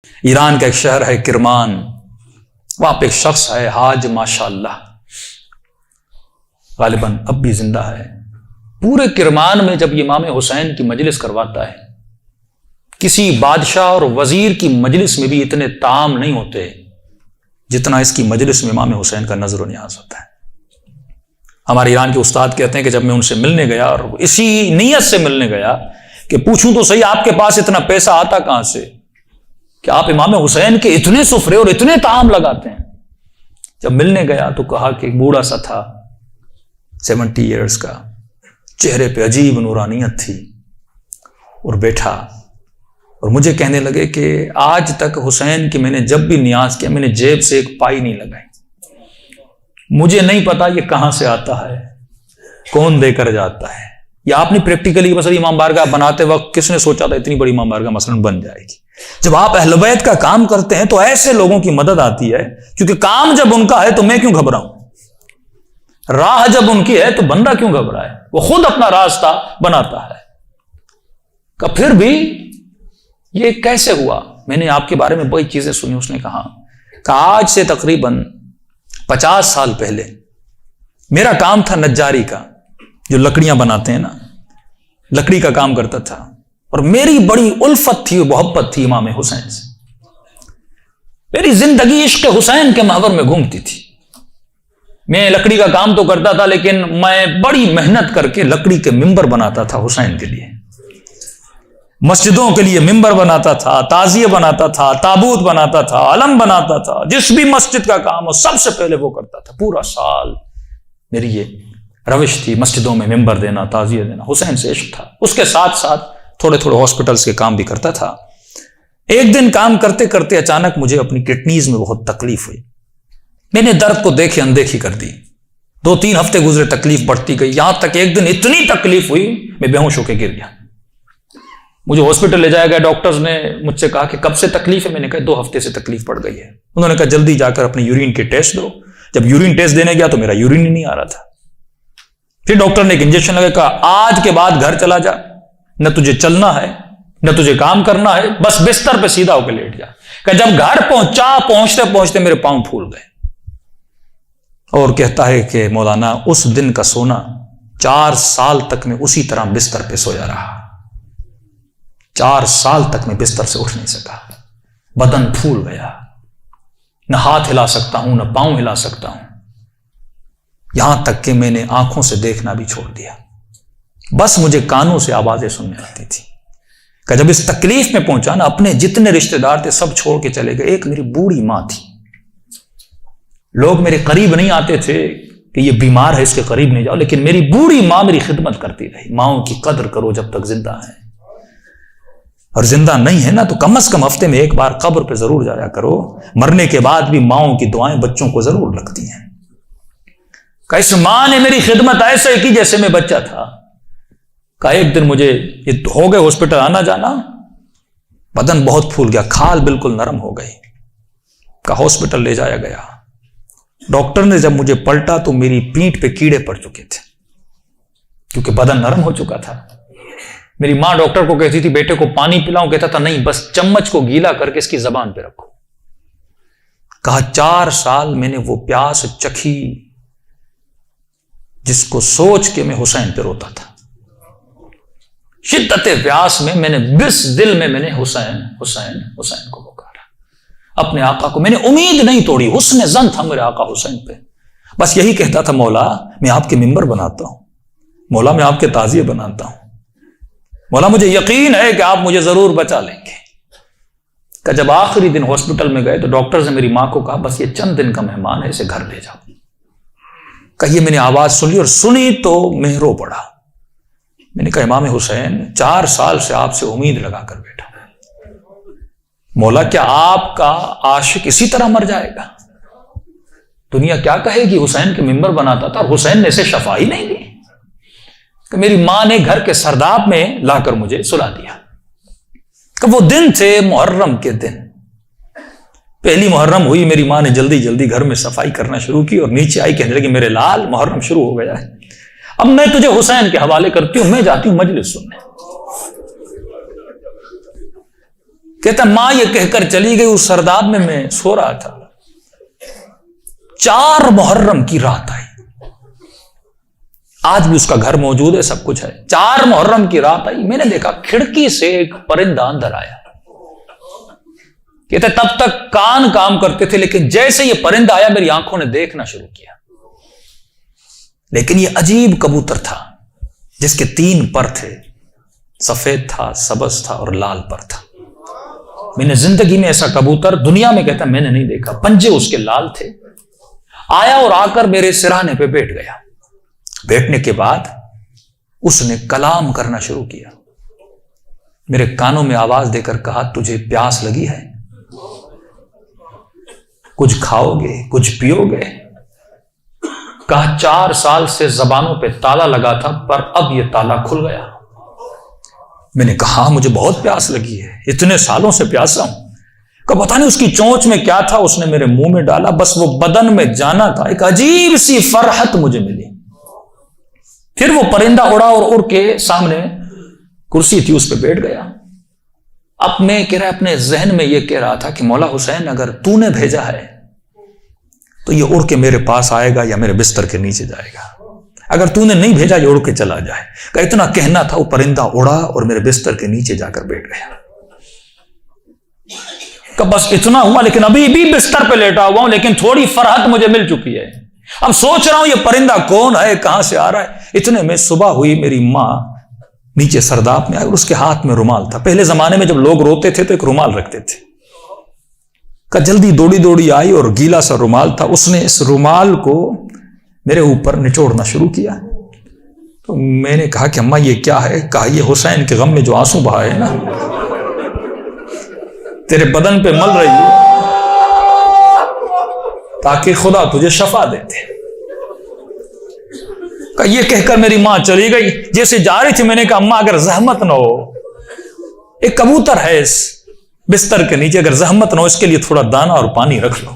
Iran का एक शहर है किरमान, वहां पे एक शख्स है हाज माशाअल्लाह, गालिबन अब भी जिंदा है। पूरे किरमान में जब इमाम हुसैन की मजलिस करवाता है, किसी बादशाह और वजीर की मजलिस में भी इतने ताम नहीं होते जितना इसकी मजलिस में इमाम हुसैन का नजर न्याज होता है। हमारे ईरान के उस्ताद कहते हैं कि जब मैं उनसे मिलने गया और इसी नीयत से मिलने गया कि पूछूं तो सही आपके पास इतना पैसा आता कहां से कि आप इमाम हुसैन के इतने सुफरे और इतने ताम लगाते हैं। जब मिलने गया तो कहा कि एक बूढ़ा सा था 70 ईयर्स का, चेहरे पे अजीब नूरानियत थी, और बैठा और मुझे कहने लगे कि आज तक हुसैन की मैंने जब भी नियाज किया मैंने जेब से एक पाई नहीं लगाई, मुझे नहीं पता ये कहां से आता है, कौन देकर जाता है। या आपने प्रैक्टिकली मसलन इमाम बारगाह बनाते वक्त किसने सोचा था इतनी बड़ी इमाम बारगाह मसलन बन जाएगी। जब आप अहले बैत का काम करते हैं तो ऐसे लोगों की मदद आती है, क्योंकि काम जब उनका है तो मैं क्यों घबराऊं, राह जब उनकी है तो बंदा क्यों घबराए, वो खुद अपना रास्ता बनाता है। का फिर भी ये कैसे हुआ, मैंने आपके बारे में बड़ी चीजें सुनी। उसने कहा कि आज से तकरीबन 50 साल पहले मेरा काम था नज्जारी का, जो लकड़ियां बनाते हैं ना, लकड़ी का काम करता था, और मेरी बड़ी उल्फत थी, मोहब्बत थी इमाम हुसैन से। मेरी जिंदगी इश्क हुसैन के महवर में घूमती थी। मैं लकड़ी का काम तो करता था, लेकिन मैं बड़ी मेहनत करके लकड़ी के मिंबर बनाता था हुसैन के लिए, मस्जिदों के लिए मिंबर बनाता था, ताजिए बनाता था, ताबूत बनाता था, अलम बनाता था, जिस भी मस्जिद का काम हो सबसे पहले वो करता था। पूरा साल मेरी ये रविश थी, मस्जिदों में मिंबर देना, ताजिए देना, हुसैन से इश्क था। उसके साथ साथ थोड़े थोड़े हॉस्पिटल्स के काम भी करता था। एक दिन काम करते करते अचानक मुझे अपनी किडनीज में बहुत तकलीफ हुई। मैंने दर्द को देखे अनदेखी कर दी। 2-3 हफ्ते गुजरे, तकलीफ बढ़ती गई, यहां तक एक दिन इतनी तकलीफ हुई मैं बेहोश होकर गिर गया। मुझे हॉस्पिटल ले जाया गया। डॉक्टर्स ने मुझसे कहा कि कब से तकलीफ है, मैंने कहा 2 हफ्ते से तकलीफ पड़ गई है। उन्होंने कहा जल्दी जाकर अपने यूरिन के टेस्ट दो। जब यूरिन टेस्ट देने गया तो मेरा यूरिन ही नहीं आ रहा था। फिर डॉक्टर ने एक इंजेक्शन लगा, कहा आज के बाद घर चला जा, न तुझे चलना है न तुझे काम करना है, बस बिस्तर पे सीधा होकर लेट जा। कहा जब घर पहुंचते पहुंचते मेरे पांव फूल गए। और कहता है कि मौलाना उस दिन का सोना 4 साल तक मैं उसी तरह बिस्तर पे सोया रहा। 4 साल तक मैं बिस्तर से उठ नहीं सका, बदन फूल गया, न हाथ हिला सकता हूं न पांव हिला सकता हूं, यहां तक कि मैंने आंखों से देखना भी छोड़ दिया, बस मुझे कानों से आवाजें सुनने आती थी। कि जब इस तकलीफ में पहुंचा ना, अपने जितने रिश्तेदार थे सब छोड़ के चले गए। एक मेरी बूढ़ी मां थी, लोग मेरे करीब नहीं आते थे कि ये बीमार है इसके करीब नहीं जाओ, लेकिन मेरी बूढ़ी मां मेरी खिदमत करती रही। माओं की कदर करो जब तक जिंदा है, और जिंदा नहीं है ना तो कम से कम हफ्ते में एक बार कब्र पे जरूर जाया करो। मरने के बाद भी माओं की दुआएं बच्चों को जरूर लगती हैं। का इस मां ने मेरी खिदमत ऐसे की जैसे मैं बच्चा था। का एक दिन मुझे ये हो गए हॉस्पिटल आना जाना, बदन बहुत फूल गया, खाल बिल्कुल नरम हो गई। का हॉस्पिटल ले जाया गया। डॉक्टर ने जब मुझे पलटा तो मेरी पीठ पे कीड़े पड़ चुके थे, क्योंकि बदन नरम हो चुका था। मेरी मां डॉक्टर को कहती थी बेटे को पानी पिलाऊं, कहता था नहीं बस चम्मच को गीला करके इसकी जबान पे रखो। कहा 4 साल मैंने वो प्यास चखी जिसको सोच के मैं हुसैन पे रोता था। शिद्दत प्यास में मैंने बिस दिल में मैंने हुसैन हुसैन हुसैन को पुकारा। अपने आका को मैंने उम्मीद नहीं तोड़ी, हुस्न ज़न था मेरे आका हुसैन पे। बस यही कहता था मौला मैं आपके मिंबर बनाता हूं, मौला मैं आपके ताजिए बनाता हूं, मौला मुझे यकीन है कि आप मुझे जरूर बचा लेंगे। का जब आखिरी दिन हॉस्पिटल में गए तो डॉक्टर ने मेरी मां को कहा बस ये चंद दिन का मेहमान है, इसे घर ले जाओ। कहिए मैंने आवाज सुनी, और सुनी तो मैं रो पड़ा। मैंने कहा इमाम हुसैन 4 साल से आपसे उम्मीद लगाकर बैठा, मौला क्या आपका आशिक इसी तरह मर जाएगा? दुनिया क्या कहेगी? हुसैन के मिंबर बनाता था और हुसैन ने इसे शफा ही नहीं दी। कि मेरी मां ने घर के सरदाब में लाकर मुझे सुला दिया। कि वो दिन थे मुहर्रम के दिन, पहली मुहर्रम हुई, मेरी मां ने जल्दी जल्दी घर में सफाई करना शुरू की और नीचे आई, कहने लगी मेरे लाल मुहर्रम शुरू हो गया है, अब मैं तुझे हुसैन के हवाले करती हूं, मैं जाती हूं मजलिस सुनने। कहता मां ये कहकर चली गई, उस सरदाब में मैं सो रहा था, 4 मुहर्रम की रात आई। आज भी उसका घर मौजूद है, सब कुछ है। 4 मुहर्रम की रात आई, मैंने देखा खिड़की से एक परिंदा अंदर आया। कहते तब तक कान काम करते थे, लेकिन जैसे ये परिंदा आया मेरी आंखों ने देखना शुरू किया। लेकिन ये अजीब कबूतर था जिसके 3 पर थे, सफेद था, सबज था और लाल पर था। मैंने जिंदगी में ऐसा कबूतर दुनिया में कहता मैंने नहीं देखा। पंजे उसके लाल थे। आया और आकर मेरे सिरहाने पे बैठ गया। बैठने के बाद उसने कलाम करना शुरू किया। मेरे कानों में आवाज देकर कहा तुझे प्यास लगी है, कुछ खाओगे, कुछ पियोगे? कहा 4 साल से जबानों पे ताला लगा था, पर अब यह ताला खुल गया। मैंने कहा मुझे बहुत प्यास लगी है, इतने सालों से प्यासा हूं। कहा पता नहीं उसकी चोंच में क्या था, उसने मेरे मुंह में डाला, बस वो बदन में जाना था। एक अजीब सी फरहत मुझे मिली। फिर वो परिंदा उड़ा और उड़ के सामने कुर्सी थी उस पर बैठ गया। अब मैं कह रहा अपने जहन में ये कह रहा था कि मौला हुसैन अगर तूने भेजा है तो ये उड़ के मेरे पास आएगा या मेरे बिस्तर के नीचे जाएगा, अगर तूने नहीं भेजा ये उड़ के चला जाए। का इतना कहना था, वो परिंदा उड़ा और मेरे बिस्तर के नीचे जाकर बैठ गया। का बस इतना हुआ, लेकिन अभी भी बिस्तर पे लेटा हुआ हूं, लेकिन थोड़ी फरहत मुझे मिल चुकी है। अब सोच रहा हूं ये परिंदा कौन है, कहां से आ रहा है। इतने में सुबह हुई, मेरी मां नीचे सरदाब में आई और उसके हाथ में रुमाल था। पहले जमाने में जब लोग रोते थे तो एक रुमाल रखते थे। का जल्दी दौड़ी दौड़ी आई और गीला सा रुमाल था, उसने इस रुमाल को मेरे ऊपर निचोड़ना शुरू किया। तो मैंने कहा कि अम्मा ये क्या है? कहा ये हुसैन के गम में जो आंसू बहा है ना, तेरे बदन पे मल रही है ताकि खुदा तुझे शफा दे दे। ये कहकर मेरी मां चली गई। जैसे जा रही थी मैंने कहा अम्मा अगर जहमत ना हो, एक कबूतर है इस बिस्तर के नीचे, अगर जहमत ना हो इसके लिए थोड़ा दाना और पानी रख लो।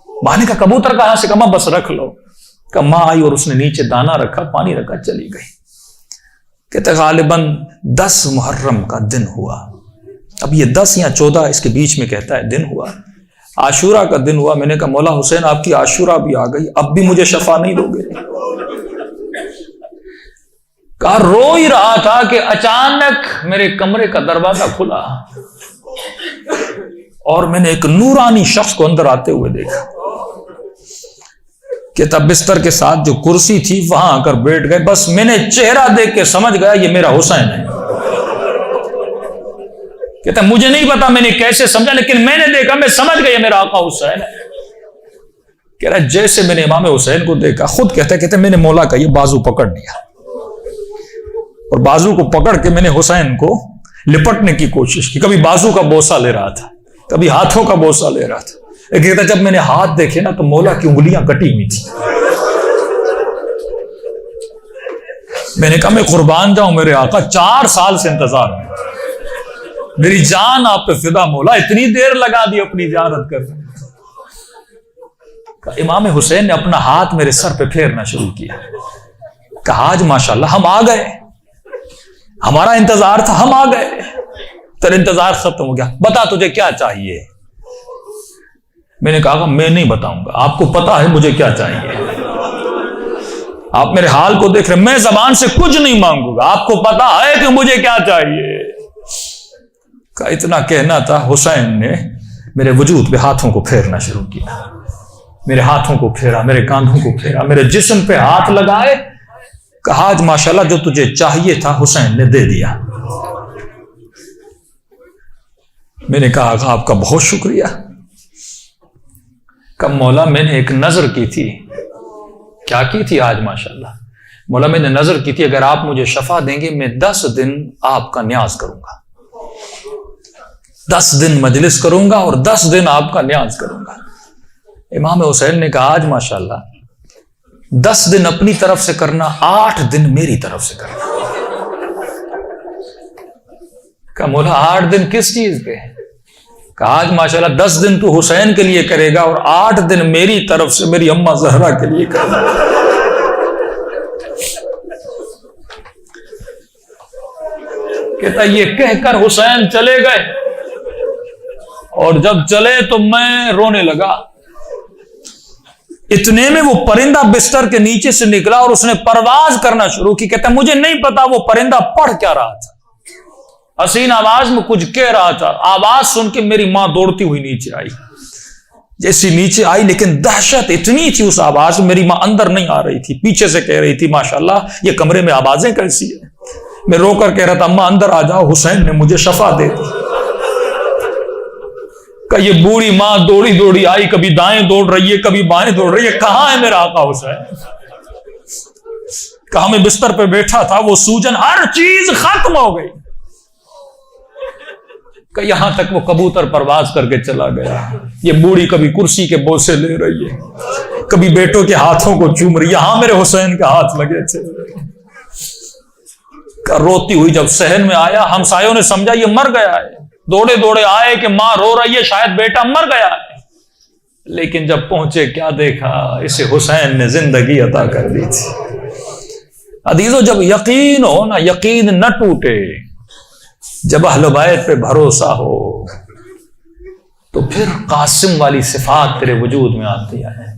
मां ने कहा कबूतर कहां से? कहा बस रख लो। कहा मां आई और उसने नीचे दाना रखा, पानी रखा, चली गई। कहते गालिबन 10 मुहर्रम का दिन हुआ। अब ये 10 या 14 इसके बीच में कहता है दिन हुआ। आशूरा का दिन हुआ। मैंने कहा मौला हुसैन आपकी आशूरा भी आ गई, अब भी मुझे शफा नहीं दोगे? कहा रो ही रहा था कि अचानक मेरे कमरे का दरवाजा खुला और मैंने एक नूरानी शख्स को अंदर आते हुए देखा। कि तब बिस्तर के साथ जो कुर्सी थी वहां आकर बैठ गए। बस मैंने चेहरा देख के समझ गया ये मेरा हुसैन है। कहता मुझे नहीं पता मैंने कैसे समझा, लेकिन मैंने देखा, मैं समझ गया मेरा आका हुसैन है। कह रहा जैसे मैंने इमाम हुसैन को देखा, खुद कहते मैंने मौला का ये बाजू पकड़ लिया और बाजू को पकड़ के मैंने हुसैन को लिपटने की कोशिश की। कभी बाजू का बोसा ले रहा था, कभी हाथों का बोसा ले रहा था। कहता जब मैंने हाथ देखे ना तो मौला की उंगलियां कटी हुई थी। मैंने कहा मैं कुर्बान जाऊं मेरे आका, 4 साल से इंतजार में, मेरी जान आप पे फिदा मौला, इतनी देर लगा दी अपनी जियारत करने। इमाम हुसैन ने अपना हाथ मेरे सर पे फेरना शुरू किया। कहा आज माशाल्लाह हम आ गए, हमारा इंतजार था, हम आ गए, तेरा इंतजार खत्म हो गया, बता तुझे क्या चाहिए। मैंने कहा मैं नहीं बताऊंगा, आपको पता है मुझे क्या चाहिए। आप मेरे हाल को देख रहे, मैं जबान से कुछ नहीं मांगूंगा, आपको पता है कि मुझे क्या चाहिए। का इतना कहना था, हुसैन ने मेरे वजूद पे हाथों को फेरना शुरू किया। मेरे हाथों को फेरा, मेरे कांधों को फेरा, मेरे जिस्म पे हाथ लगाए। कहा आज माशाल्लाह जो तुझे चाहिए था हुसैन ने दे दिया। मैंने कहा आपका बहुत शुक्रिया। कब मौला मैंने एक नजर की थी। क्या की थी? आज माशाल्लाह मौला मैंने नजर की थी, अगर आप मुझे शफा देंगे मैं 10 दिन आपका न्याज करूंगा, 10 दिन मजलिस करूंगा और 10 दिन आपका न्याज करूंगा। इमाम हुसैन ने कहा आज माशाल्लाह 10 दिन अपनी तरफ से करना, 8 दिन मेरी तरफ से करना। कहा मौला 8 दिन किस चीज पे? कहा आज माशाल्लाह 10 दिन तू हुसैन के लिए करेगा और 8 दिन मेरी तरफ से मेरी अम्मा जहरा के लिए करेगा। कहता ये कहकर हुसैन चले गए। और जब चले तो मैं रोने लगा। इतने में वो परिंदा बिस्तर के नीचे से निकला और उसने परवाज करना शुरू की। कहता मुझे नहीं पता वो परिंदा पढ़ क्या रहा था, हसीन आवाज में कुछ कह रहा था। आवाज सुन के मेरी मां दौड़ती हुई नीचे आई। जैसी नीचे आई, लेकिन दहशत इतनी थी उस आवाज में, मेरी मां अंदर नहीं आ रही थी, पीछे से कह रही थी माशाल्लाह ये कमरे में आवाजें कैसी है। मैं रोकर कह रहा था अम्मा अंदर आ जाओ, हुसैन ने मुझे शफा दे दी। ये बूढ़ी मां दौड़ी दौड़ी आई, कभी दाएं दौड़ रही है कभी बाएं दौड़ रही है, कहां है मेरा आका हुसैन। कहा मैं बिस्तर पे बैठा था, वो सूजन हर चीज खत्म हो गई। यहां तक वो कबूतर परवाज करके चला गया। ये बूढ़ी कभी कुर्सी के बोसे ले रही है, कभी बेटों के हाथों को चूम रही है। यहां मेरे हुसैन के हाथ लगे थे। रोती हुई जब सहन में आया, हमसायों ने समझा ये मर गया है। दौड़े दौड़े आए कि मां रो रही है, शायद बेटा मर गया है। लेकिन जब पहुंचे क्या देखा, इसे हुसैन ने जिंदगी अता कर दी थी। अदीजों, जब यकीन हो ना, यकीन न टूटे, जब अहले बैत पे भरोसा हो, तो फिर कासिम वाली सिफात तेरे वजूद में आती है।